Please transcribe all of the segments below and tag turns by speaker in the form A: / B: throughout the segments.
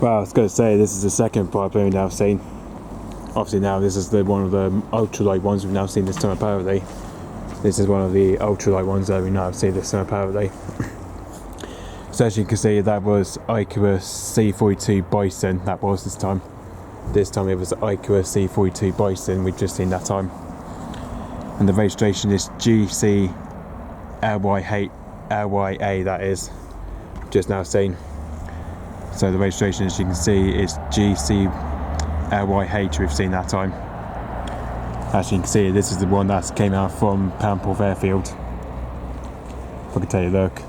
A: Well, I was going to say, this is the second biplane we've now seen. Obviously now this is one of the ultralight ones we've now seen this time apparently. This is one of the ultralight ones that we now see this time apparently. So as you can see, that was Ikarus C-42 Piston, that was this time. This time it was Ikarus C-42 Piston, we've just seen that time. And the registration is G-CLYA, that is, just now seen. So the registration, as you can see, is G-CLYA, we've seen that time. As you can see, this is the one that came out from Pample Airfield. If I can take a look.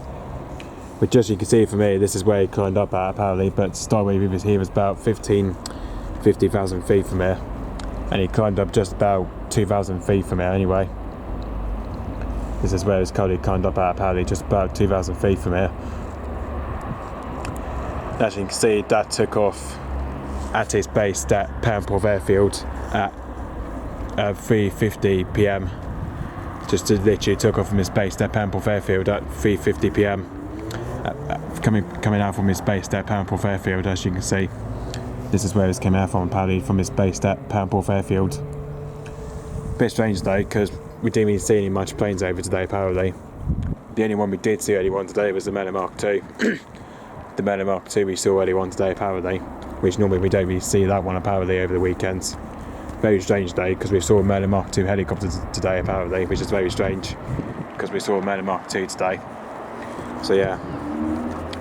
A: But just you can see from here, this is where he climbed up at apparently, but to start with he was about 50,000 feet from here. And he climbed up just about 2,000 feet from here anyway. This is where he climbed up at apparently, just about 2,000 feet from here. As you can see, that took off at his base at Pample Airfield at 3:50 PM. Just literally took off from his base at Pample Airfield at 3:50 PM. Coming out from his base at Pample Airfield, as you can see. This is where this came out from, apparently, from his base at Pample Airfield. Bit strange though, because we didn't even see any much planes over today apparently. The only one we did see early on today was the Mellor Mark II. The Mellor Mark II we saw early on today apparently, which normally we don't really see that one apparently over the weekends. Very strange day, because we saw a Mellor Mark II helicopter today apparently, which is very strange, because we saw a Mellor Mark II today. So yeah,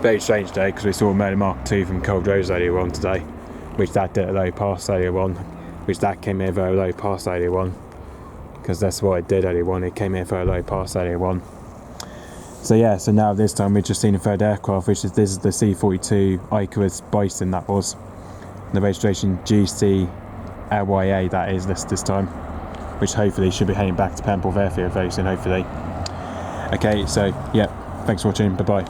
A: very strange day, because we saw a Mellor Mark II from Cold Rose earlier on today, which that did a low pass earlier on, which that came in very low pass earlier on, because that's what it did earlier on, it came in for a low pass earlier on. So yeah, so now this time we've just seen a third aircraft, which is this is the C-42 Ikarus Piston, that was. And the registration G-CLYA, that is this time, which hopefully should be heading back to Pample Airfield very soon, hopefully. Okay, so yeah, thanks for watching, bye bye.